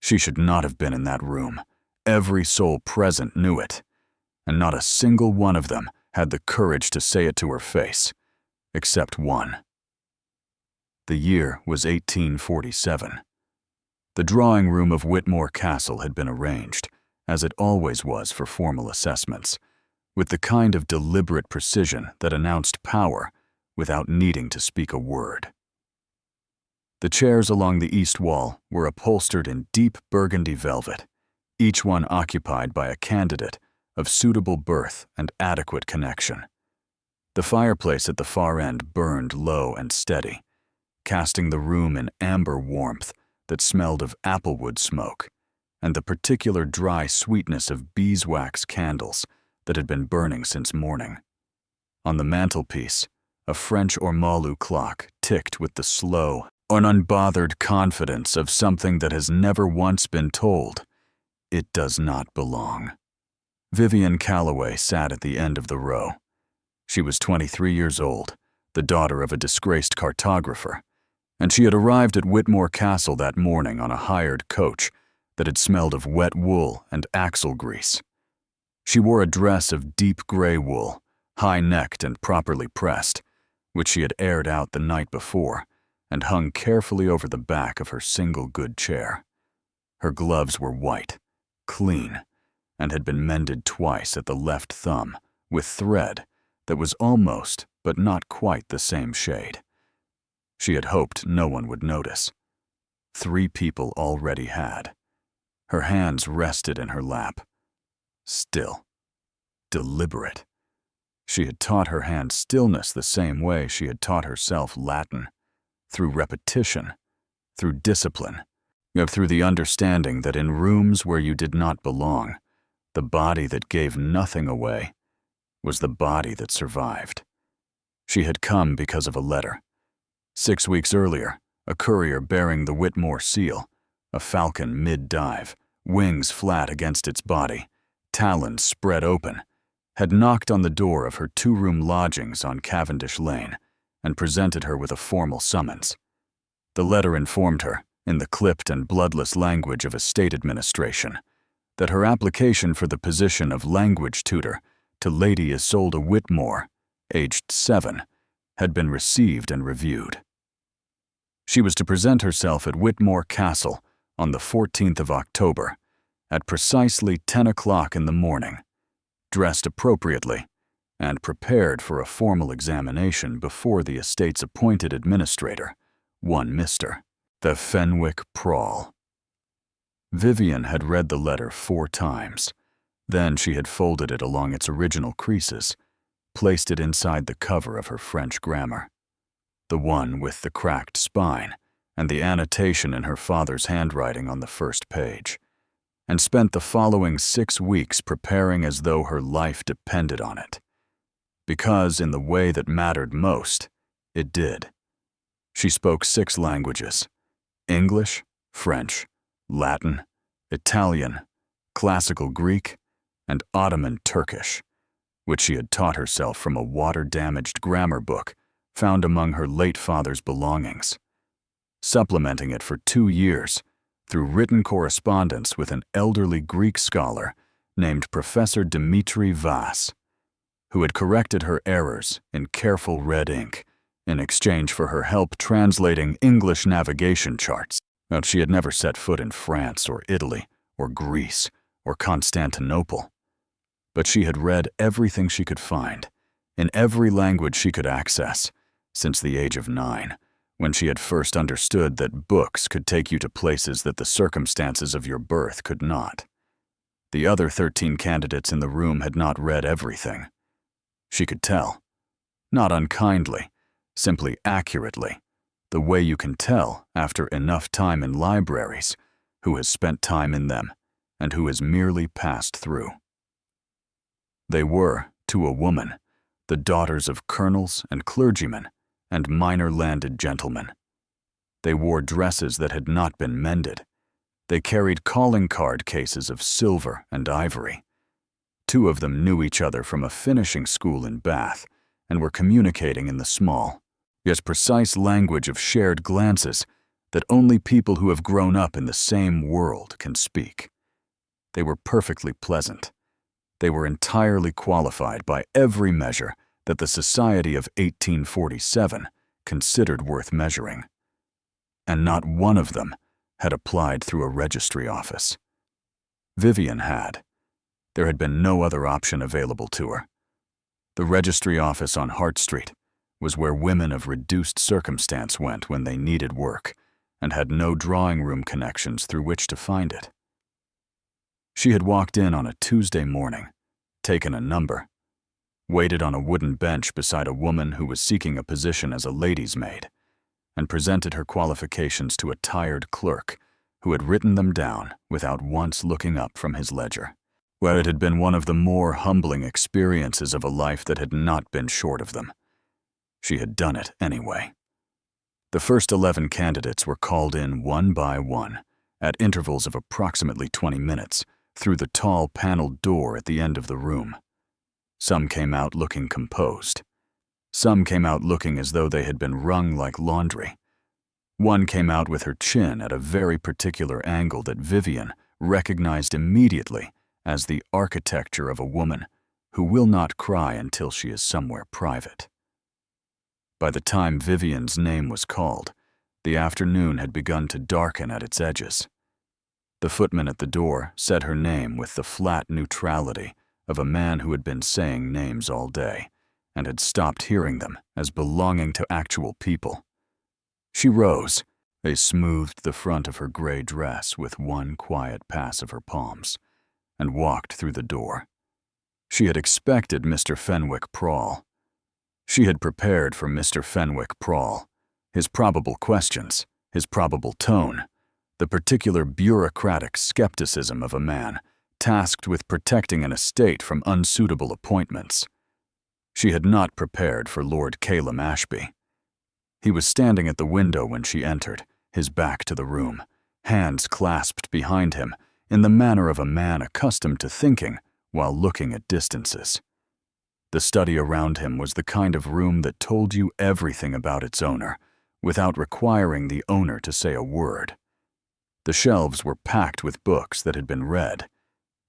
She should not have been in that room. Every soul present knew it, and not a single one of them had the courage to say it to her face, except one. The year was 1847. The drawing room of Whitmore Castle had been arranged, as it always was for formal assessments, with the kind of deliberate precision that announced power without needing to speak a word. The chairs along the east wall were upholstered in deep burgundy velvet, each one occupied by a candidate of suitable birth and adequate connection. The fireplace at the far end burned low and steady, casting the room in amber warmth that smelled of applewood smoke and the particular dry sweetness of beeswax candles that had been burning since morning. On the mantelpiece, a French ormolu clock ticked with the slow, unbothered confidence of something that has never once been told. It does not belong. Vivian Calloway sat at the end of the row. She was 23 years old, the daughter of a disgraced cartographer, and she had arrived at Whitmore Castle that morning on a hired coach that had smelled of wet wool and axle grease. She wore a dress of deep gray wool, high-necked and properly pressed, which she had aired out the night before and hung carefully over the back of her single good chair. Her gloves were white, clean, and had been mended twice at the left thumb with thread that was almost but not quite the same shade. She had hoped no one would notice. 3 people already had. Her hands rested in her lap. Still. Deliberate. She had taught her hands stillness the same way she had taught herself Latin, through repetition, through discipline, through the understanding that in rooms where you did not belong, the body that gave nothing away was the body that survived. She had come because of a letter. 6 weeks earlier, a courier bearing the Whitmore seal, a falcon mid-dive, wings flat against its body, talons spread open, had knocked on the door of her 2-room lodgings on Cavendish Lane and presented her with a formal summons. The letter informed her, in the clipped and bloodless language of a state administration, that her application for the position of language tutor to Lady Isolde Whitmore, aged 7, had been received and reviewed. She was to present herself at Whitmore Castle on the 14th of October, at precisely 10 o'clock in the morning, dressed appropriately, and prepared for a formal examination before the estate's appointed administrator, one Mr. the Fenwick Prawl. Vivian had read the letter 4 times. Then she had folded it along its original creases, placed it inside the cover of her French grammar, the one with the cracked spine and the annotation in her father's handwriting on the first page, and spent the following 6 weeks preparing as though her life depended on it. Because in the way that mattered most, it did. She spoke 6 languages: English, French, Latin, Italian, Classical Greek, and Ottoman Turkish, which she had taught herself from a water-damaged grammar book found among her late father's belongings, supplementing it for 2 years through written correspondence with an elderly Greek scholar named Professor Dmitri Vass, who had corrected her errors in careful red ink in exchange for her help translating English navigation charts. But she had never set foot in France or Italy or Greece or Constantinople. But she had read everything she could find, in every language she could access, since the age of 9, when she had first understood that books could take you to places that the circumstances of your birth could not. The other 13 candidates in the room had not read everything. She could tell, not unkindly, simply accurately, the way you can tell after enough time in libraries who has spent time in them and who has merely passed through. They were, to a woman, the daughters of colonels and clergymen and minor landed gentlemen. They wore dresses that had not been mended. They carried calling card cases of silver and ivory. 2 of them knew each other from a finishing school in Bath and were communicating in the small, yet precise language of shared glances that only people who have grown up in the same world can speak. They were perfectly pleasant. They were entirely qualified by every measure that the society of 1847 considered worth measuring. And not one of them had applied through a registry office. Vivian had. There had been no other option available to her. The registry office on Hart Street was where women of reduced circumstance went when they needed work and had no drawing room connections through which to find it. She had walked in on a Tuesday morning, taken a number, waited on a wooden bench beside a woman who was seeking a position as a lady's maid, and presented her qualifications to a tired clerk who had written them down without once looking up from his ledger. Well, it had been one of the more humbling experiences of a life that had not been short of them. She had done it anyway. The first 11 candidates were called in one by one, at intervals of approximately 20 minutes, through the tall paneled door at the end of the room. Some came out looking composed. Some came out looking as though they had been wrung like laundry. One came out with her chin at a very particular angle that Vivian recognized immediately as the architecture of a woman who will not cry until she is somewhere private. By the time Vivian's name was called, the afternoon had begun to darken at its edges. The footman at the door said her name with the flat neutrality of a man who had been saying names all day and had stopped hearing them as belonging to actual people. She rose. They smoothed the front of her gray dress with one quiet pass of her palms and walked through the door. She had expected Mr. Fenwick Prawl. She had prepared for Mr. Fenwick Prawl, his probable questions, his probable tone, the particular bureaucratic skepticism of a man tasked with protecting an estate from unsuitable appointments. She had not prepared for Lord Caleb Ashby. He was standing at the window when she entered, his back to the room, hands clasped behind him in the manner of a man accustomed to thinking while looking at distances. The study around him was the kind of room that told you everything about its owner without requiring the owner to say a word. The shelves were packed with books that had been read,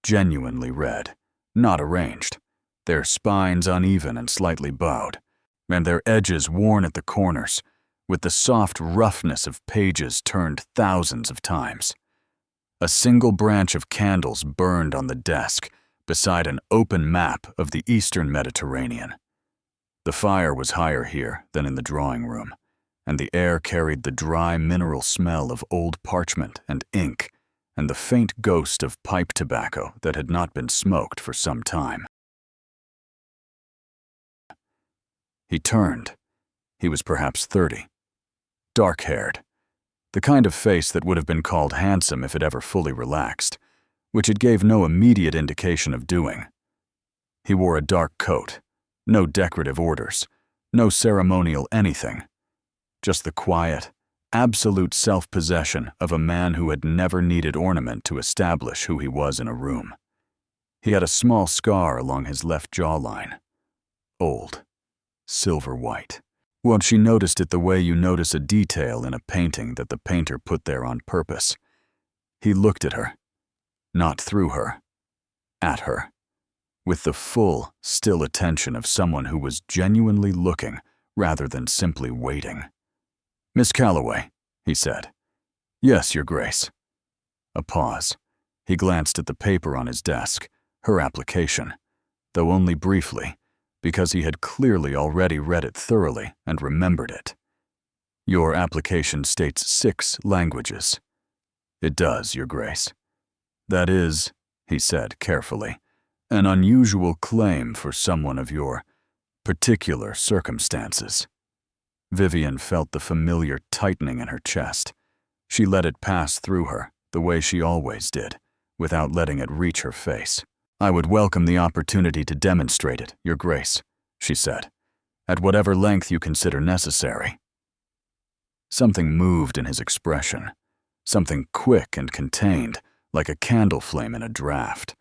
genuinely read, not arranged, their spines uneven and slightly bowed, and their edges worn at the corners, with the soft roughness of pages turned thousands of times. A single branch of candles burned on the desk beside an open map of the Eastern Mediterranean. The fire was higher here than in the drawing room, and the air carried the dry mineral smell of old parchment and ink and the faint ghost of pipe tobacco that had not been smoked for some time. He turned. He was perhaps 30. Dark-haired. The kind of face that would have been called handsome if it ever fully relaxed, which it gave no immediate indication of doing. He wore a dark coat, no decorative orders, no ceremonial anything, just the quiet, absolute self-possession of a man who had never needed ornament to establish who he was in a room. He had a small scar along his left jawline. Old, silver-white. Well, she noticed it the way you notice a detail in a painting that the painter put there on purpose. He looked at her, not through her, at her, with the full, still attention of someone who was genuinely looking rather than simply waiting. "Miss Calloway," he said. "Yes, Your Grace." A pause. He glanced at the paper on his desk, her application, though only briefly, because he had clearly already read it thoroughly and remembered it. "Your application states 6 languages." "It does, Your Grace." "That is," he said carefully, "an unusual claim for someone of your particular circumstances." Vivian felt the familiar tightening in her chest. She let it pass through her, the way she always did, without letting it reach her face. "I would welcome the opportunity to demonstrate it, Your Grace," she said, "at whatever length you consider necessary." Something moved in his expression, something quick and contained, like a candle flame in a draft,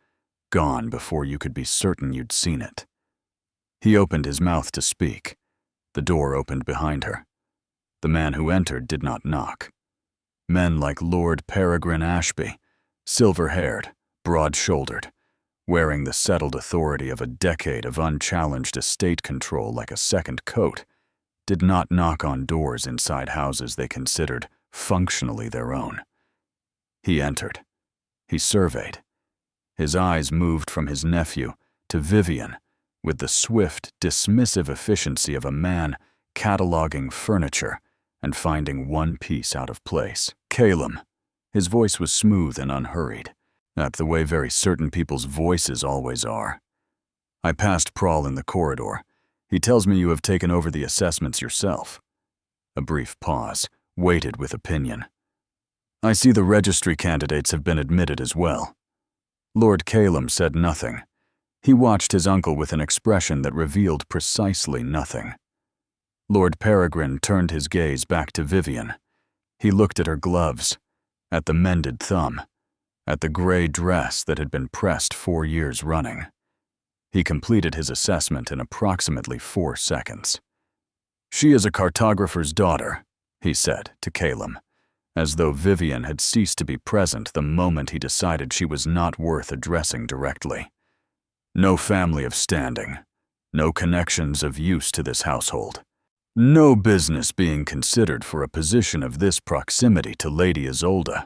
gone before you could be certain you'd seen it. He opened his mouth to speak. The door opened behind her. The man who entered did not knock. Men like Lord Peregrine Ashby, silver-haired, broad-shouldered, wearing the settled authority of a decade of unchallenged estate control like a second coat, did not knock on doors inside houses they considered functionally their own. He entered. He surveyed. His eyes moved from his nephew to Vivian with the swift, dismissive efficiency of a man cataloging furniture and finding one piece out of place. Calum. His voice was smooth and unhurried, not the way very certain people's voices always are. I passed Prahl in the corridor. He tells me you have taken over the assessments yourself. A brief pause, weighted with opinion. I see the registry candidates have been admitted as well. Lord Calum said nothing. He watched his uncle with an expression that revealed precisely nothing. Lord Peregrine turned his gaze back to Vivian. He looked at her gloves, at the mended thumb, at the gray dress that had been pressed 4 years running. He completed his assessment in approximately 4 seconds. She is a cartographer's daughter, he said to Calum, as though Vivian had ceased to be present the moment he decided she was not worth addressing directly. No family of standing, no connections of use to this household. No business being considered for a position of this proximity to Lady Isolde.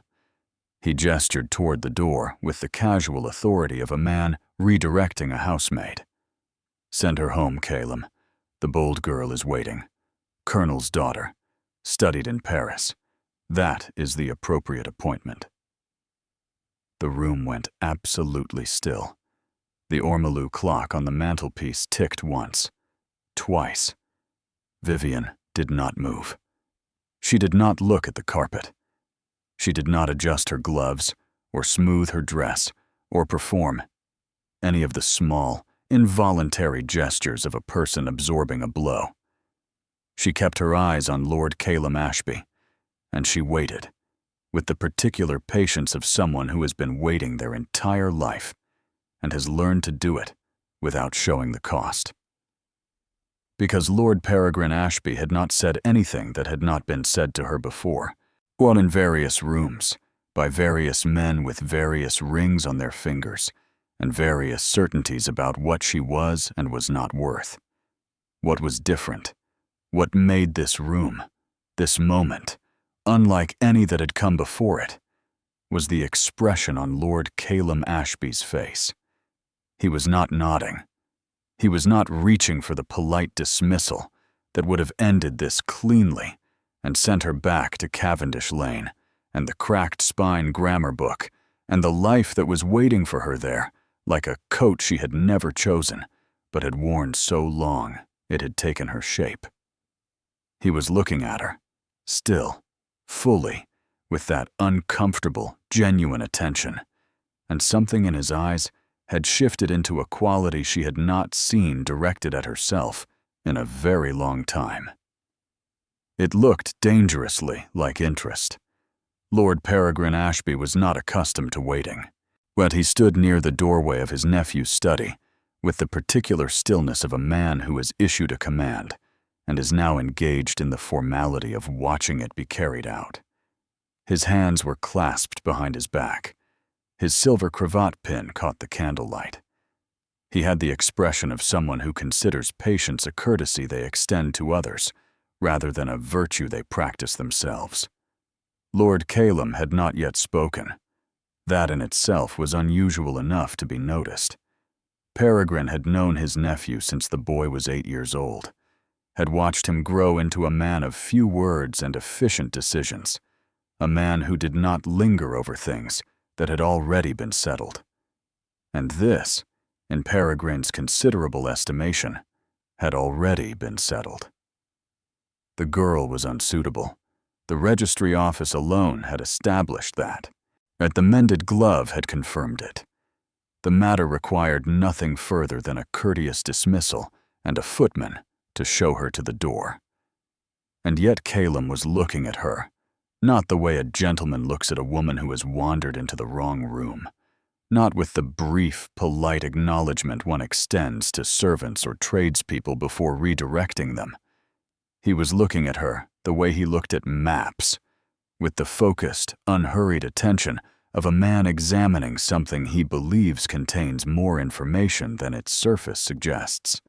He gestured toward the door with the casual authority of a man redirecting a housemaid. Send her home, Calum. The bold girl is waiting. Colonel's daughter. Studied in Paris. That is the appropriate appointment. The room went absolutely still. The ormolu clock on the mantelpiece ticked once, twice. Vivian did not move. She did not look at the carpet. She did not adjust her gloves, or smooth her dress, or perform any of the small, involuntary gestures of a person absorbing a blow. She kept her eyes on Lord Calum Ashby, and she waited, with the particular patience of someone who has been waiting their entire life and has learned to do it without showing the cost. Because Lord Peregrine Ashby had not said anything that had not been said to her before, while in various rooms, by various men with various rings on their fingers, and various certainties about what she was and was not worth. What was different, what made this room, this moment, unlike any that had come before it, was the expression on Lord Calum Ashby's face. He was not nodding. He was not reaching for the polite dismissal that would have ended this cleanly and sent her back to Cavendish Lane and the cracked spine grammar book and the life that was waiting for her there, like a coat she had never chosen, but had worn so long it had taken her shape. He was looking at her, still, fully, with that uncomfortable, genuine attention, and something in his eyes had shifted into a quality she had not seen directed at herself in a very long time. It looked dangerously like interest. Lord Peregrine Ashby was not accustomed to waiting, but he stood near the doorway of his nephew's study with the particular stillness of a man who has issued a command and is now engaged in the formality of watching it be carried out. His hands were clasped behind his back. His silver cravat pin caught the candlelight. He had the expression of someone who considers patience a courtesy they extend to others, rather than a virtue they practice themselves. Lord Calum had not yet spoken. That in itself was unusual enough to be noticed. Peregrine had known his nephew since the boy was 8 years old, had watched him grow into a man of few words and efficient decisions, a man who did not linger over things that had already been settled. And this, in Peregrine's considerable estimation, had already been settled. The girl was unsuitable. The registry office alone had established that. And the mended glove had confirmed it. The matter required nothing further than a courteous dismissal and a footman to show her to the door. And yet Calum was looking at her, not the way a gentleman looks at a woman who has wandered into the wrong room, not with the brief, polite acknowledgement one extends to servants or tradespeople before redirecting them. He was looking at her the way he looked at maps, with the focused, unhurried attention of a man examining something he believes contains more information than its surface suggests.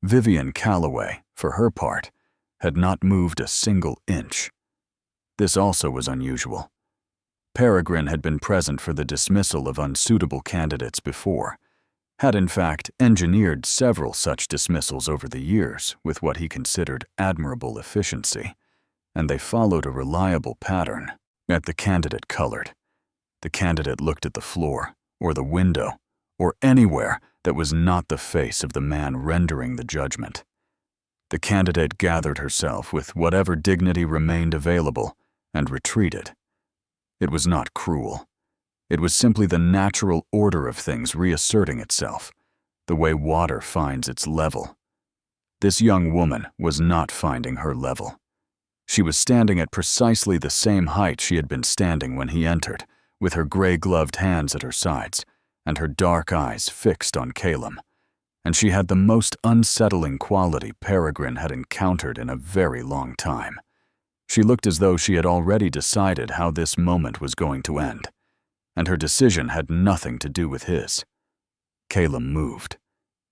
Vivian Calloway, for her part, had not moved a single inch. This also was unusual. Peregrine had been present for the dismissal of unsuitable candidates before, had in fact engineered several such dismissals over the years with what he considered admirable efficiency, and they followed a reliable pattern. At the candidate colored. The candidate looked at the floor, or the window, or anywhere that was not the face of the man rendering the judgment. The candidate gathered herself with whatever dignity remained available and retreated. It was not cruel. It was simply the natural order of things reasserting itself, the way water finds its level. This young woman was not finding her level. She was standing at precisely the same height she had been standing when he entered, with her gray-gloved hands at her sides and her dark eyes fixed on Calum, and she had the most unsettling quality Peregrine had encountered in a very long time. She looked as though she had already decided how this moment was going to end, and her decision had nothing to do with his. Calum moved.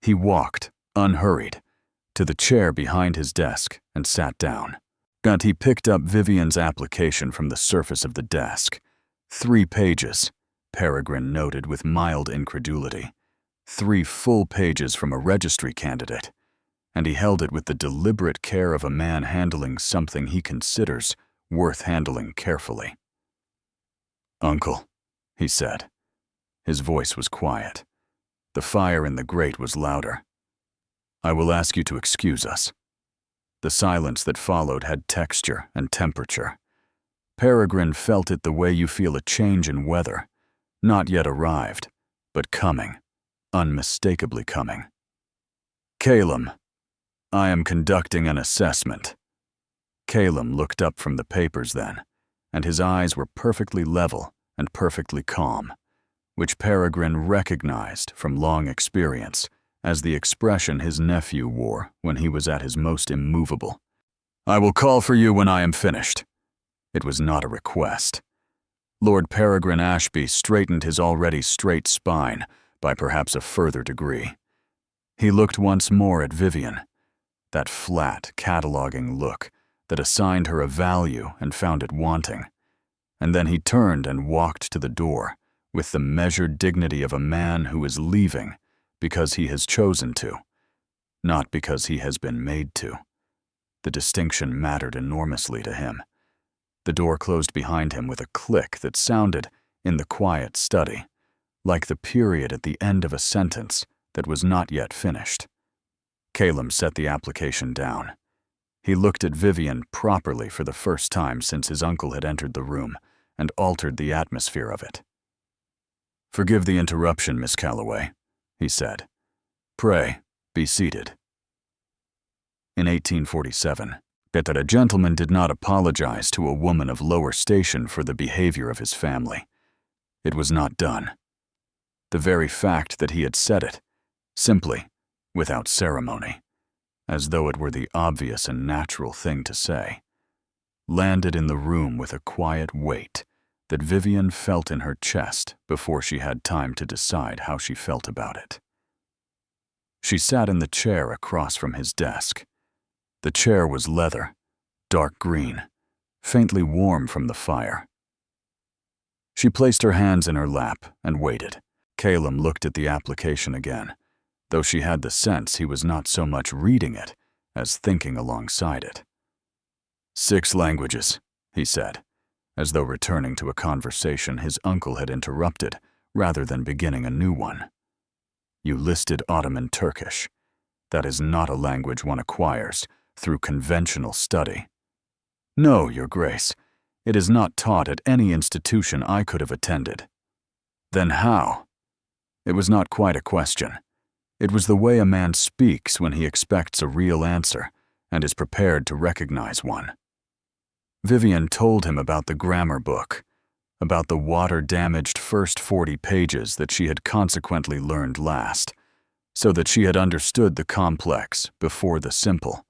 He walked, unhurried, to the chair behind his desk and sat down. And he picked up Vivian's application from the surface of the desk. 3 pages, Peregrine noted with mild incredulity. 3 full pages from a registry candidate, and he held it with the deliberate care of a man handling something he considers worth handling carefully. "Uncle," he said. His voice was quiet. The fire in the grate was louder. "I will ask you to excuse us." The silence that followed had texture and temperature. Peregrine felt it the way you feel a change in weather, not yet arrived, but coming, unmistakably coming. "Calum, I am conducting an assessment." Calum looked up from the papers then, and his eyes were perfectly level and perfectly calm, which Peregrine recognized from long experience as the expression his nephew wore when he was at his most immovable. "I will call for you when I am finished." It was not a request. Lord Peregrine Ashby straightened his already straight spine by perhaps a further degree. He looked once more at Vivian, that flat, cataloging look that assigned her a value and found it wanting, and then he turned and walked to the door with the measured dignity of a man who is leaving because he has chosen to, not because he has been made to. The distinction mattered enormously to him. The door closed behind him with a click that sounded, in the quiet study, like the period at the end of a sentence that was not yet finished. Calum set the application down. He looked at Vivian properly for the first time since his uncle had entered the room and altered the atmosphere of it. "Forgive the interruption, Miss Calloway," he said. "Pray, be seated." In 1847, that a gentleman did not apologize to a woman of lower station for the behavior of his family. It was not done. The very fact that he had said it, simply, without ceremony, as though it were the obvious and natural thing to say, landed in the room with a quiet weight that Vivian felt in her chest before she had time to decide how she felt about it. She sat in the chair across from his desk. The chair was leather, dark green, faintly warm from the fire. She placed her hands in her lap and waited. Calum looked at the application again, though she had the sense he was not so much reading it as thinking alongside it. 6 languages, he said, as though returning to a conversation his uncle had interrupted rather than beginning a new one. You listed Ottoman Turkish. That is not a language one acquires through conventional study. No, Your Grace, it is not taught at any institution I could have attended. Then how? It was not quite a question. It was the way a man speaks when he expects a real answer and is prepared to recognize one. Vivian told him about the grammar book, about the water-damaged first 40 pages that she had consequently learned last, so that she had understood the complex before the simple,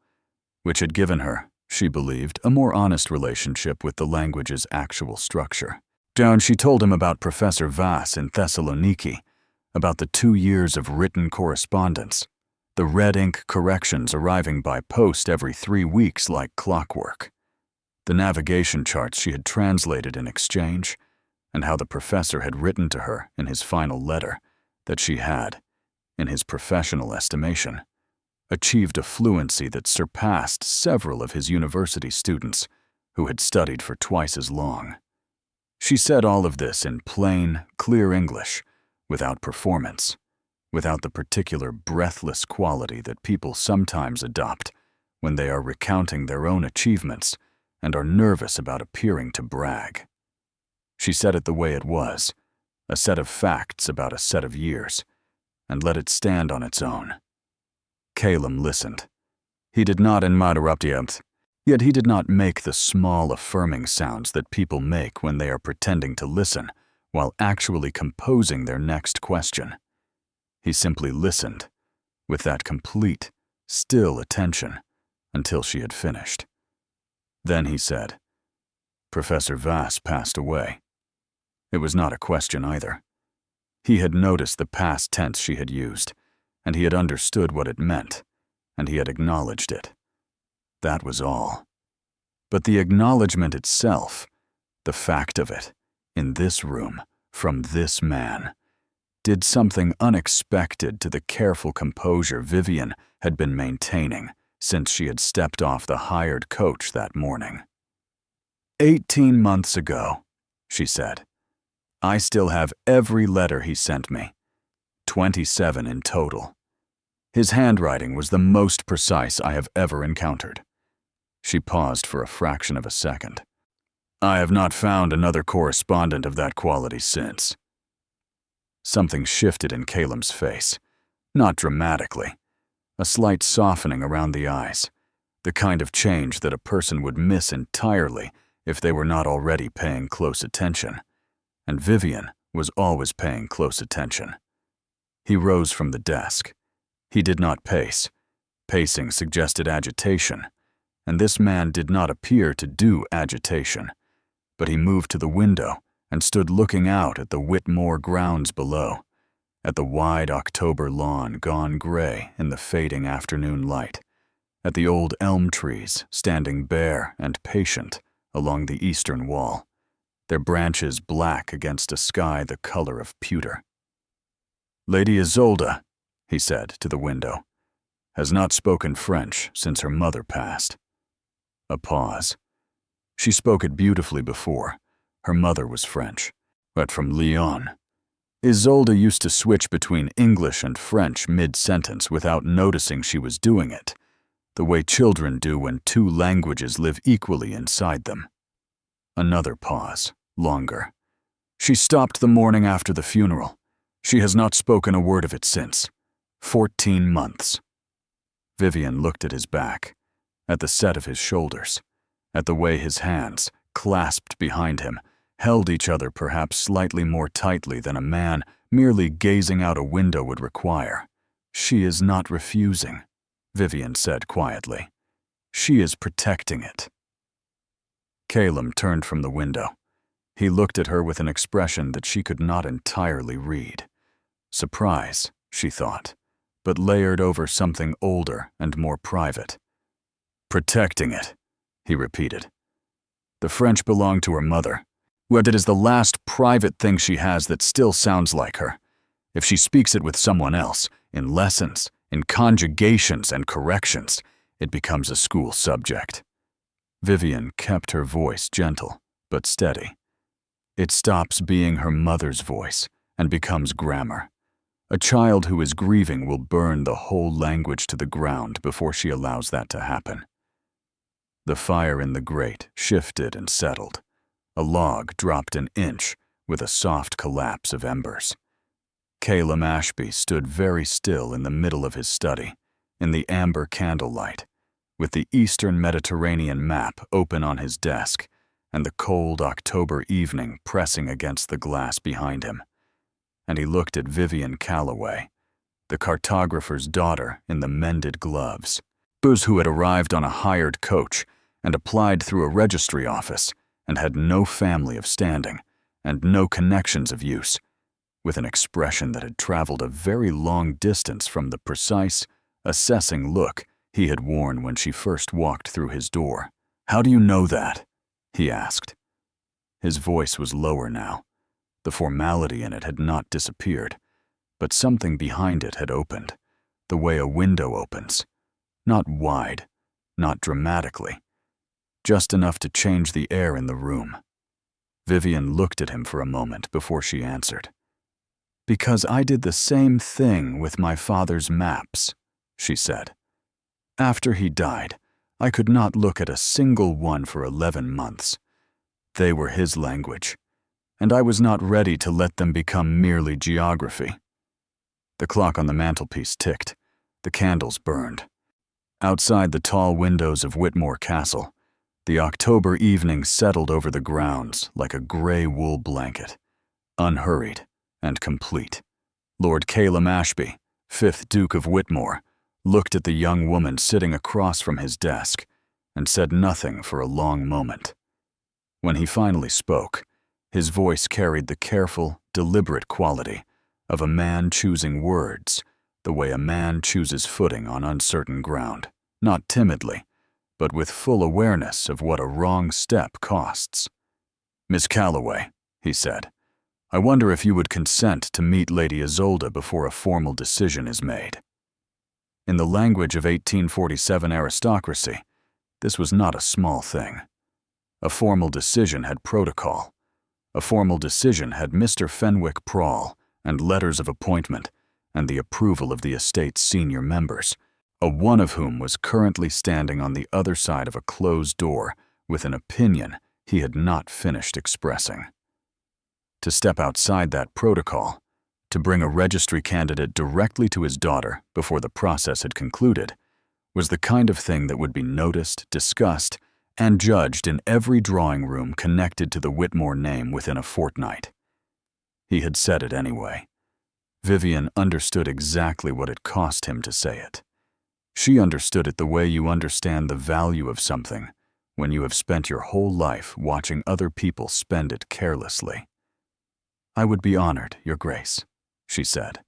which had given her, she believed, a more honest relationship with the language's actual structure. Down, she told him about Professor Vass in Thessaloniki, about the 2 years of written correspondence, the red ink corrections arriving by post every 3 weeks like clockwork, the navigation charts she had translated in exchange, and how the professor had written to her in his final letter that she had, in his professional estimation, achieved a fluency that surpassed several of his university students who had studied for twice as long. She said all of this in plain, clear English, without performance, without the particular breathless quality that people sometimes adopt when they are recounting their own achievements and are nervous about appearing to brag. She said it the way it was, a set of facts about a set of years, and let it stand on its own. Calum listened. He did not interrupt yet, yet he did not make the small affirming sounds that people make when they are pretending to listen while actually composing their next question. He simply listened, with that complete, still attention, until she had finished. Then he said, "Professor Vass passed away." It was not a question either. He had noticed the past tense she had used, and he had understood what it meant, and he had acknowledged it. That was all. But the acknowledgement itself, the fact of it, in this room, from this man, did something unexpected to the careful composure Vivian had been maintaining since she had stepped off the hired coach that morning. 18 months ago, she said, I still have every letter he sent me, 27 in total. His handwriting was the most precise I have ever encountered. She paused for a fraction of a second. I have not found another correspondent of that quality since. Something shifted in Calum's face, not dramatically, a slight softening around the eyes, the kind of change that a person would miss entirely if they were not already paying close attention. And Vivian was always paying close attention. He rose from the desk. He did not pace. Pacing suggested agitation, and this man did not appear to do agitation, but he moved to the window and stood looking out at the Whitmore grounds below, at the wide October lawn gone gray in the fading afternoon light, at the old elm trees standing bare and patient along the eastern wall, their branches black against a sky the color of pewter. Lady Isolde, he said to the window, has not spoken French since her mother passed. A pause. She spoke it beautifully before. Her mother was French, but from Lyon. Isolde used to switch between English and French mid-sentence without noticing she was doing it, the way children do when 2 languages live equally inside them. Another pause, longer. She stopped the morning after the funeral. She has not spoken a word of it since. 14 months. Vivian looked at his back, at the set of his shoulders, at the way his hands, clasped behind him, held each other perhaps slightly more tightly than a man merely gazing out a window would require. She is not refusing, Vivian said quietly. She is protecting it. Calum turned from the window. He looked at her with an expression that she could not entirely read. Surprise, she thought, but layered over something older and more private. Protecting it, he repeated. The French belong to her mother, but it is the last private thing she has that still sounds like her. If she speaks it with someone else, in lessons, in conjugations and corrections, it becomes a school subject. Vivian kept her voice gentle, but steady. It stops being her mother's voice and becomes grammar. A child who is grieving will burn the whole language to the ground before she allows that to happen. The fire in the grate shifted and settled. A log dropped an inch with a soft collapse of embers. Calum Ashby stood very still in the middle of his study, in the amber candlelight, with the Eastern Mediterranean map open on his desk and the cold October evening pressing against the glass behind him. And he looked at Vivian Calloway, the cartographer's daughter in the mended gloves, who had arrived on a hired coach and applied through a registry office, and had no family of standing, and no connections of use, with an expression that had traveled a very long distance from the precise, assessing look he had worn when she first walked through his door. "How do you know that?" he asked. His voice was lower now. The formality in it had not disappeared, but something behind it had opened, the way a window opens. Not wide, not dramatically, just enough to change the air in the room. Vivian looked at him for a moment before she answered. "Because I did the same thing with my father's maps," she said. "After he died, I could not look at a single one for 11 months. They were his language, and I was not ready to let them become merely geography." The clock on the mantelpiece ticked. The candles burned. Outside the tall windows of Whitmore Castle, the October evening settled over the grounds like a gray wool blanket, unhurried and complete. Lord Caleb Ashby, 5th Duke of Whitmore, looked at the young woman sitting across from his desk and said nothing for a long moment. When he finally spoke, his voice carried the careful, deliberate quality of a man choosing words the way a man chooses footing on uncertain ground, not timidly, but with full awareness of what a wrong step costs. "Miss Calloway," he said, "I wonder if you would consent to meet Lady Isolde before a formal decision is made." In the language of 1847 aristocracy, this was not a small thing. A formal decision had protocol. A formal decision had Mr. Fenwick Prawl and letters of appointment and the approval of the estate's senior members, one of whom was currently standing on the other side of a closed door with an opinion he had not finished expressing. To step outside that protocol, to bring a registry candidate directly to his daughter before the process had concluded, was the kind of thing that would be noticed, discussed, and judged in every drawing room connected to the Whitmore name within a fortnight. He had said it anyway. Vivian understood exactly what it cost him to say it. She understood it the way you understand the value of something when you have spent your whole life watching other people spend it carelessly. "I would be honored, Your Grace," she said.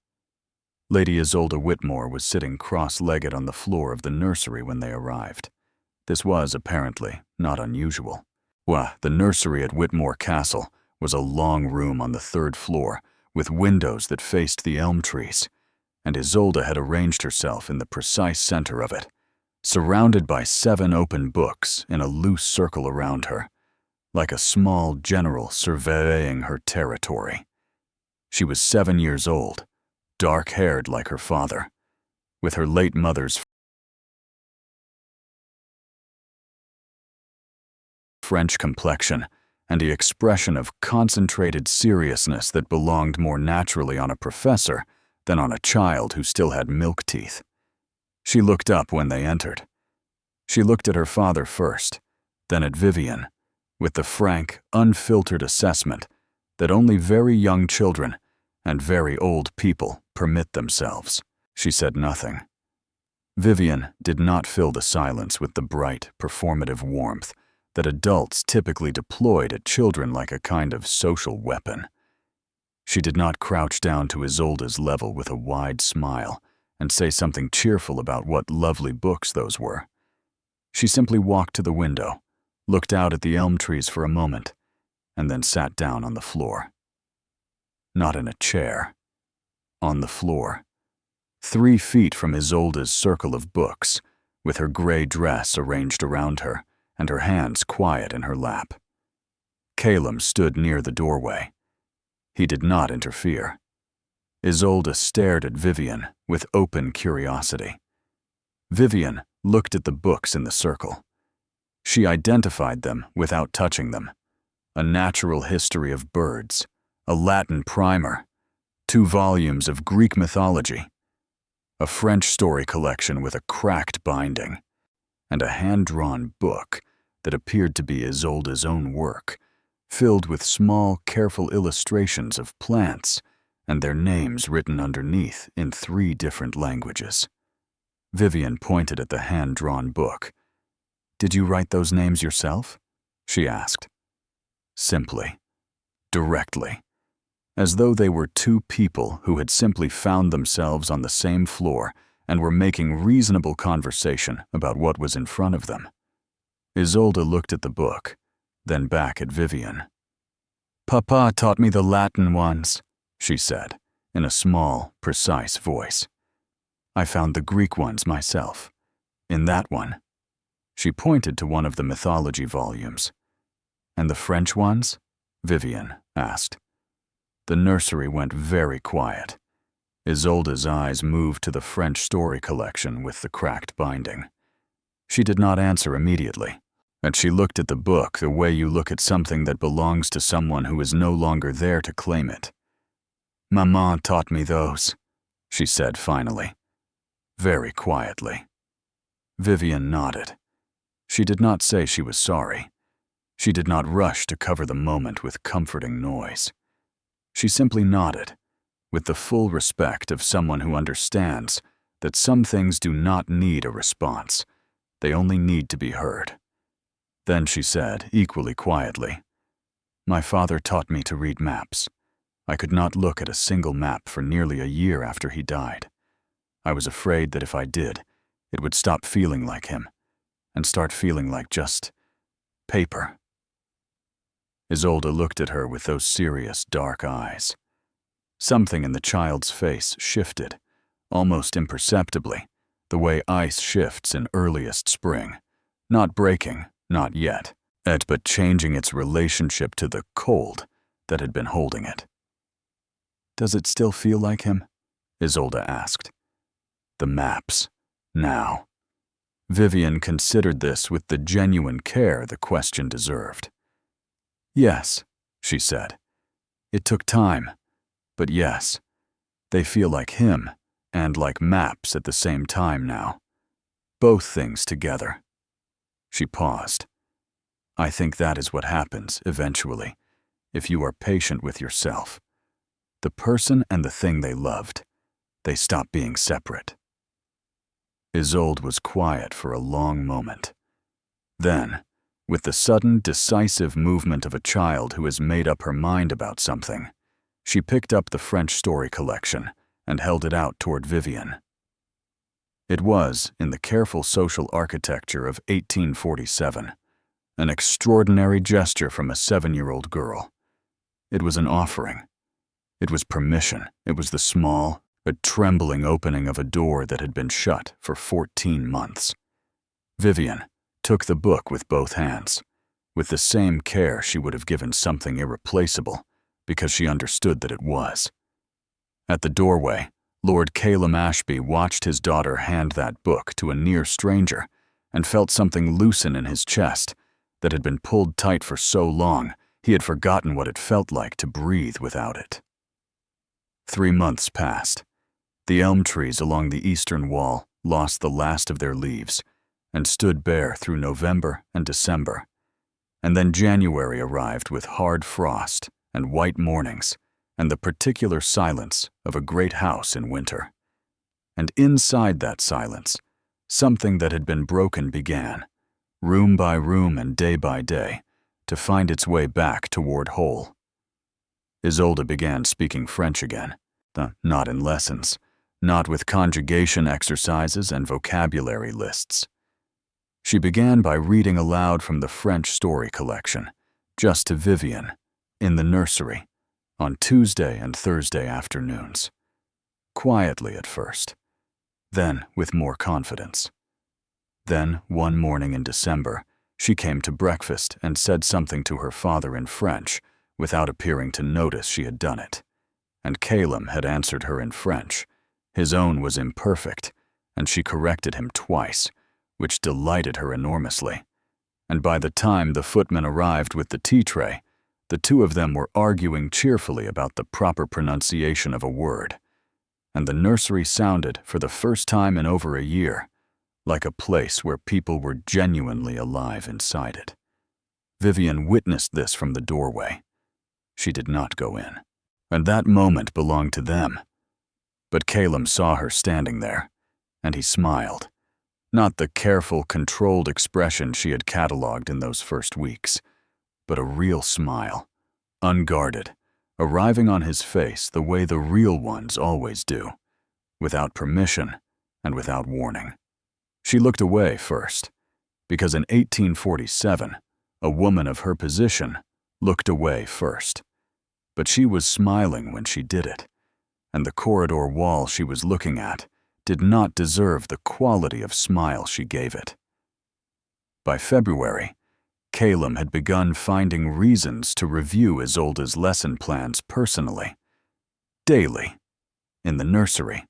Lady Isolde Whitmore was sitting cross-legged on the floor of the nursery when they arrived. This was, apparently, not unusual. The nursery at Whitmore Castle was a long room on the 3rd floor with windows that faced the elm trees, and Isolde had arranged herself in the precise center of it, surrounded by 7 open books in a loose circle around her, like a small general surveying her territory. She was 7 years old, dark-haired like her father, with her late mother's French complexion and the expression of concentrated seriousness that belonged more naturally on a professor than on a child who still had milk teeth. She looked up when they entered. She looked at her father first, then at Vivian, with the frank, unfiltered assessment that only very young children and very old people permit themselves. She said nothing. Vivian did not fill the silence with the bright, performative warmth that adults typically deployed at children like a kind of social weapon. She did not crouch down to Isolde's level with a wide smile and say something cheerful about what lovely books those were. She simply walked to the window, looked out at the elm trees for a moment, and then sat down on the floor. Not in a chair. On the floor. 3 feet from Isolde's circle of books, with her gray dress arranged around her and her hands quiet in her lap. Caleb stood near the doorway. He did not interfere. Isolde stared at Vivian with open curiosity. Vivian looked at the books in the circle. She identified them without touching them. A natural history of birds, a Latin primer, 2 volumes of Greek mythology, a French story collection with a cracked binding, and a hand-drawn book that appeared to be Isolde's own work, filled with small, careful illustrations of plants and their names written underneath in 3 different languages. Vivian pointed at the hand-drawn book. "Did you write those names yourself?" she asked. Simply, directly, as though they were two people who had simply found themselves on the same floor and were making reasonable conversation about what was in front of them. Isolde looked at the book, then back at Vivian. "Papa taught me the Latin ones," she said, in a small, precise voice. "I found the Greek ones myself. In that one." She pointed to one of the mythology volumes. "And the French ones?" Vivian asked. The nursery went very quiet. Isolde's eyes moved to the French story collection with the cracked binding. She did not answer immediately, and she looked at the book the way you look at something that belongs to someone who is no longer there to claim it. "Maman taught me those," she said finally, very quietly. Vivian nodded. She did not say she was sorry. She did not rush to cover the moment with comforting noise. She simply nodded, with the full respect of someone who understands that some things do not need a response. They only need to be heard. Then she said, equally quietly, "My father taught me to read maps. I could not look at a single map for nearly a year after he died. I was afraid that if I did, it would stop feeling like him, and start feeling like just paper." Isolde looked at her with those serious, dark eyes. Something in the child's face shifted, almost imperceptibly, the way ice shifts in earliest spring, not breaking, not yet, but changing its relationship to the cold that had been holding it. "Does it still feel like him?" Isolde asked. The maps, now. Vivian considered this with the genuine care the question deserved. "Yes," she said. "It took time, but yes, they feel like him and like maps at the same time now. Both things together." She paused. "I think that is what happens, eventually, if you are patient with yourself. The person and the thing they loved, they stop being separate." Isolde was quiet for a long moment. Then, with the sudden, decisive movement of a child who has made up her mind about something, she picked up the French story collection and held it out toward Vivian. It was, in the careful social architecture of 1847, an extraordinary gesture from a 7-year-old girl. It was an offering. It was permission. It was the small, but trembling opening of a door that had been shut for 14 months. Vivian took the book with both hands, with the same care she would have given something irreplaceable, because she understood that it was. At the doorway, Lord Calum Ashby watched his daughter hand that book to a near stranger and felt something loosen in his chest that had been pulled tight for so long he had forgotten what it felt like to breathe without it. 3 months passed. The elm trees along the eastern wall lost the last of their leaves and stood bare through November and December. And then January arrived with hard frost and white mornings and the particular silence of a great house in winter. And inside that silence, something that had been broken began, room by room and day by day, to find its way back toward whole. Isolde began speaking French again, not in lessons, not with conjugation exercises and vocabulary lists. She began by reading aloud from the French story collection, just to Vivian, in the nursery, on Tuesday and Thursday afternoons. Quietly at first, then with more confidence. Then, one morning in December, she came to breakfast and said something to her father in French without appearing to notice she had done it. And Calum had answered her in French. His own was imperfect, and she corrected him twice, which delighted her enormously. And by the time the footman arrived with the tea tray, the two of them were arguing cheerfully about the proper pronunciation of a word. And the nursery sounded, for the first time in over a year, like a place where people were genuinely alive inside it. Vivian witnessed this from the doorway. She did not go in, and that moment belonged to them. But Calum saw her standing there, and he smiled, Not the careful, controlled expression she had catalogued in those first weeks, but a real smile, unguarded, arriving on his face the way the real ones always do, without permission and without warning. She looked away first, because in 1847, a woman of her position looked away first. But she was smiling when she did it, and the corridor wall she was looking at did not deserve the quality of smile she gave it. By February, Calum had begun finding reasons to review Isolde's lesson plans personally, daily, in the nursery.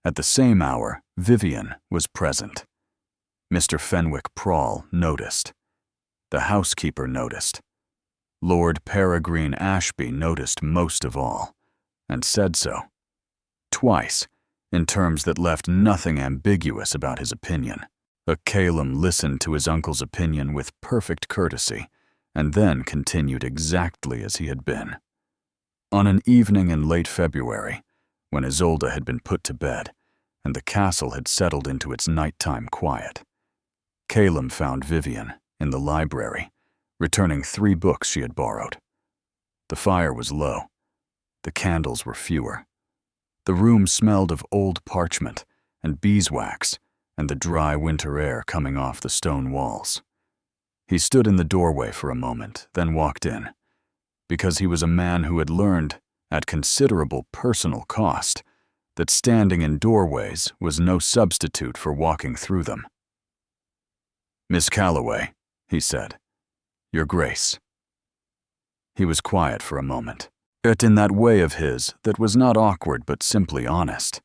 At the same hour, Vivian was present. Mr. Fenwick Prawl noticed. The housekeeper noticed. Lord Peregrine Ashby noticed most of all, and said so. Twice, in terms that left nothing ambiguous about his opinion. Calum listened to his uncle's opinion with perfect courtesy, and then continued exactly as he had been. On an evening in late February, when Isolde had been put to bed, and the castle had settled into its nighttime quiet, Calum found Vivian in the library, returning 3 books she had borrowed. The fire was low. The candles were fewer. The room smelled of old parchment and beeswax and the dry winter air coming off the stone walls. He stood in the doorway for a moment, then walked in, because he was a man who had learned, at considerable personal cost, that standing in doorways was no substitute for walking through them. "Miss Calloway," he said, "Your Grace." He was quiet for a moment, yet in that way of his that was not awkward but simply honest,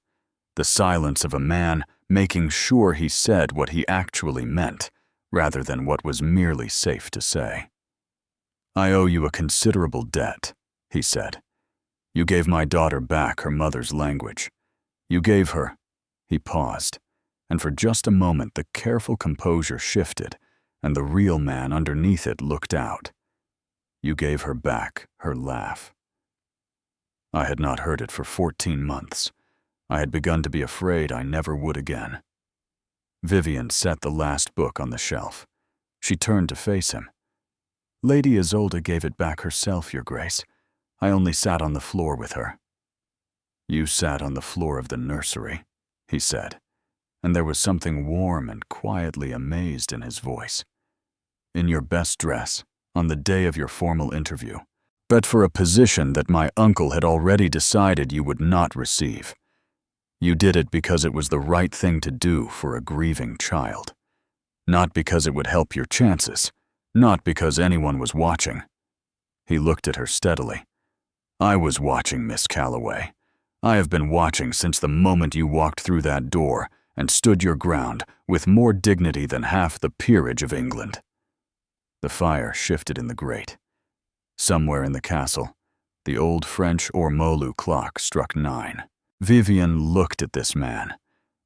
the silence of a man making sure he said what he actually meant, rather than what was merely safe to say. "I owe you a considerable debt," he said. "You gave my daughter back her mother's language. You gave her—" He paused, and for just a moment the careful composure shifted, and the real man underneath it looked out. "You gave her back her laugh." I had not heard it for 14 months. I had begun to be afraid I never would again. Vivian set the last book on the shelf. She turned to face him. "Lady Isolde gave it back herself, Your Grace. I only sat on the floor with her." "You sat on the floor of the nursery," he said, and there was something warm and quietly amazed in his voice. "In your best dress, on the day of your formal interview, but for a position that my uncle had already decided you would not receive. You did it because it was the right thing to do for a grieving child. Not because it would help your chances, not because anyone was watching." He looked at her steadily. "I was watching, Miss Calloway. I have been watching since the moment you walked through that door and stood your ground with more dignity than half the peerage of England." The fire shifted in the grate. Somewhere in the castle, the old French ormolu clock struck 9. Vivian looked at this man,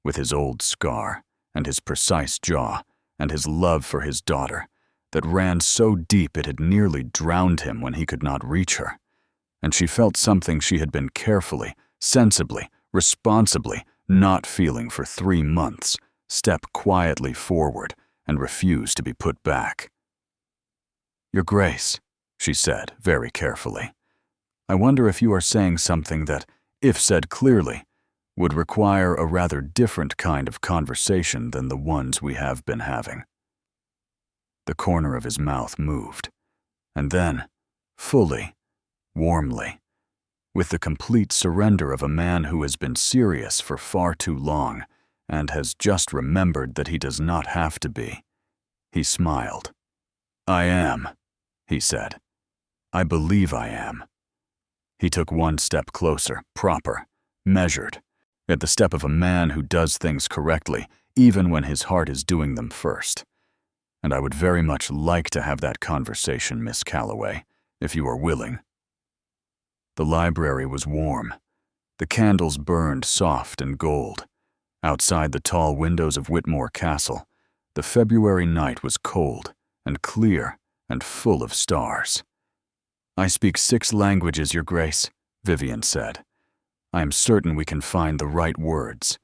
with his old scar, and his precise jaw, and his love for his daughter, that ran so deep it had nearly drowned him when he could not reach her, and she felt something she had been carefully, sensibly, responsibly not feeling for 3 months, step quietly forward and refuse to be put back. "Your Grace," she said very carefully, "I wonder if you are saying something that, if said clearly, would require a rather different kind of conversation than the ones we have been having." The corner of his mouth moved, and then, fully, warmly, with the complete surrender of a man who has been serious for far too long and has just remembered that he does not have to be, he smiled. "I am," he said. "I believe I am." He took 1 step closer, proper, measured, at the step of a man who does things correctly, even when his heart is doing them first. And I would very much like to have that conversation, Miss Calloway, if you are willing. The library was warm. The candles burned soft and gold. Outside the tall windows of Whitmore Castle, the February night was cold and clear and full of stars. "I speak 6 languages, Your Grace," Vivian said. "I am certain we can find the right words."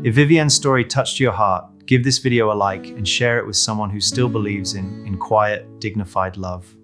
If Vivienne's story touched your heart, give this video a like and share it with someone who still believes in quiet, dignified love.